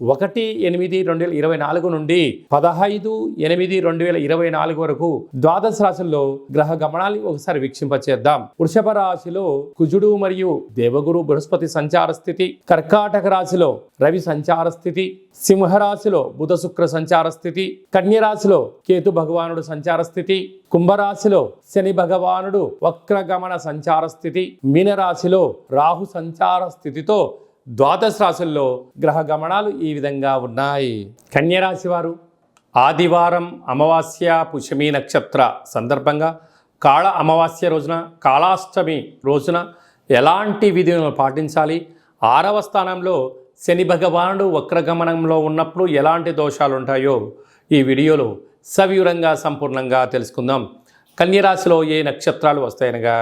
1/8/2024 నుండి 15/8/2024 వరకు ద్వాదశ రాశుల్లో గ్రహ గమనాలు ఒకసారి వీక్షింపచేద్దాం. వృషభ రాశిలో కుజుడు మరియు దేవగురు బృహస్పతి సంచార స్థితి, కర్కాటక రాశిలో రవి సంచార స్థితి, సింహరాశిలో బుధ శుక్ర సంచార స్థితి, కన్య రాశిలో కేతు భగవానుడు సంచార స్థితి, కుంభరాశిలో శని భగవానుడు వక్రగమన సంచార స్థితి, మీనరాశిలో రాహు సంచార స్థితితో ద్వాదశ రాశుల్లో గ్రహ గమనాలు ఈ విధంగా ఉన్నాయి. కన్యరాశి వారు ఆదివారం అమావాస్య పుష్యమి నక్షత్ర సందర్భంగా కాళ అమావాస్య రోజున కాళాష్టమి రోజున ఎలాంటి విధులను పాటించాలి, 6వ స్థానంలో శని భగవానుడు వక్రగమనంలో ఉన్నప్పుడు ఎలాంటి దోషాలు ఉంటాయో ఈ వీడియోలో సవివరంగా సంపూర్ణంగా తెలుసుకుందాం. కన్యరాశిలో ఏ నక్షత్రాలు వస్తాయనగా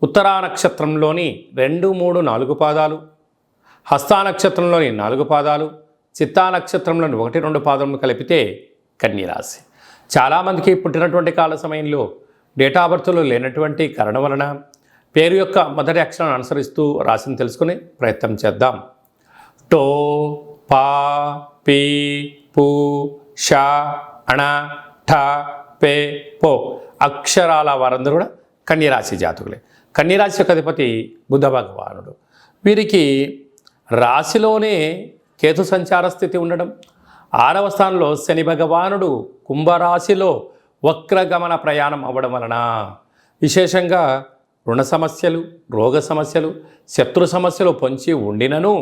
ఉత్తరా నక్షత్రంలోని 2, 3, 4 పాదాలు, హస్తా నక్షత్రంలోని 4 పాదాలు, చిత్తా నక్షత్రంలోని 1, 2 పాదములు కలిపితే కన్యరాశి. చాలామందికి పుట్టినటువంటి కాల సమయంలో డేట్ ఆఫ్ బర్త్లో లేనటువంటి కారణం వలన పేరు యొక్క మొదటి అక్షరాన్ని అనుసరిస్తూ రాశిని తెలుసుకునే ప్రయత్నం చేద్దాం. టో, పా, పీ, పు, షా, అణ, ఠ, పే, పో అక్షరాల వారందరూ కూడా కన్యరాశి జాతకులే. కన్యరాశి యొక్క అధిపతి బుధ భగవానుడు. వీరికి రాశిలోనే కేతు సంచార స్థితి ఉండడం, 6వ స్థానంలో శని భగవానుడు కుంభరాశిలో వక్రగమన ప్రయాణం అవ్వడం వలన విశేషంగా రుణ సమస్యలు, రోగ సమస్యలు, శత్రు సమస్యలు పొంచి ఉండినను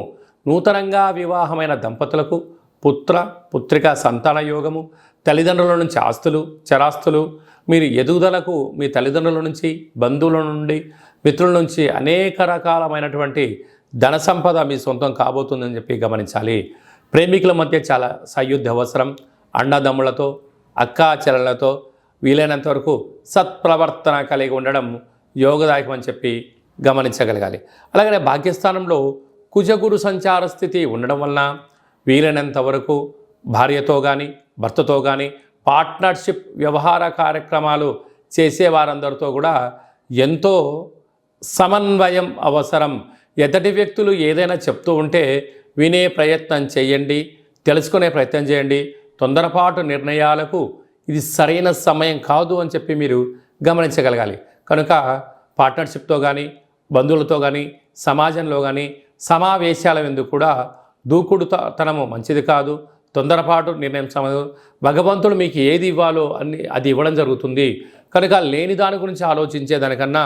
నూతనంగా వివాహమైన దంపతులకు పుత్ర పుత్రిక సంతాన యోగము, తల్లిదండ్రుల నుంచి ఆస్తులు చరాస్తులు, మీరు ఎదుగుదలకు మీ తల్లిదండ్రుల నుంచి, బంధువుల నుండి, మిత్రుల నుంచి అనేక రకాలమైనటువంటి ధన సంపద మీ సొంతం కాబోతుందని చెప్పి గమనించాలి. ప్రేమికుల మధ్య చాలా సయోధ్య అవసరం. అన్నదమ్ములతో, అక్కా చెల్లెలతో వీలైనంత వరకు సత్ప్రవర్తన కలిగి ఉండడం యోగదాయకం అని చెప్పి గమనించగలగాలి. అలాగనే భాగ్యస్థానంలో కుజగురు సంచార స్థితి ఉండడం వలన వీలైనంత వరకు భార్యతో కానీ భర్తతో కానీ పార్ట్నర్షిప్ వ్యవహార కార్యక్రమాలు చేసేవారందరితో కూడా ఎంతో సమన్వయం అవసరం. ఎదుటి వ్యక్తులు ఏదైనా చెప్తూ ఉంటే వినే ప్రయత్నం చేయండి, తెలుసుకునే ప్రయత్నం చేయండి. తొందరపాటు నిర్ణయాలకు ఇది సరైన సమయం కాదు అని చెప్పి మీరు గమనించగలగాలి. కనుక పార్ట్నర్షిప్తో కానీ బంధువులతో కానీ సమాజంలో కానీ సమావేశాల ఎందుకు కూడా దూకుడుతనము మంచిది కాదు. తొందరపాటు నిర్ణయం సమయం. భగవంతుడు మీకు ఏది ఇవ్వాలో అది ఇవ్వడం జరుగుతుంది. కనుక లేని దాని గురించి ఆలోచించేదానికన్నా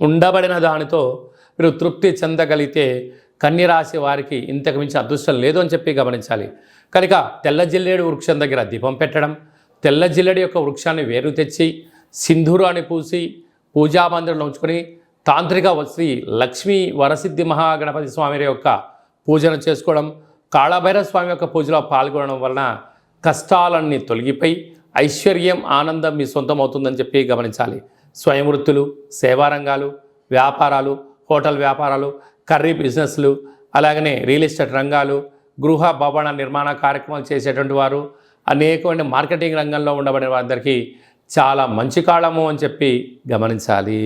ఉండబడిన దానితో మీరు తృప్తి చెందగలిగితే కన్యరాశి వారికి ఇంతకు మించి అదృష్టం లేదు అని చెప్పి గమనించాలి. కనుక తెల్ల జిల్లేడు వృక్షం దగ్గర దీపం పెట్టడం, తెల్ల జిల్లేడు యొక్క వృక్షాన్ని వేరు తెచ్చి సింధూరాన్ని పూసి పూజామందిరంలో ఉంచుకొని తాంత్రిక శ్రీ లక్ష్మీ వరసిద్ధి మహాగణపతి స్వామి యొక్క పూజను చేసుకోవడం, కాళభైరవ స్వామి యొక్క పూజలో పాల్గొనడం వలన కష్టాలన్నీ తొలగిపోయి ఐశ్వర్యం ఆనందం మీ సొంతం అవుతుందని చెప్పి గమనించాలి. స్వయం వృత్తులు, సేవారంగాలు, వ్యాపారాలు, హోటల్ వ్యాపారాలు, కర్రీ బిజినెస్లు, అలాగనే రియల్ ఎస్టేట్ రంగాలు, గృహ భవన నిర్మాణ కార్యక్రమాలు చేసేటువంటి వారు, అనేకమైన మార్కెటింగ్ రంగంలో ఉండబడిన వారందరికీ చాలా మంచి కాలము అని చెప్పి గమనించాలి.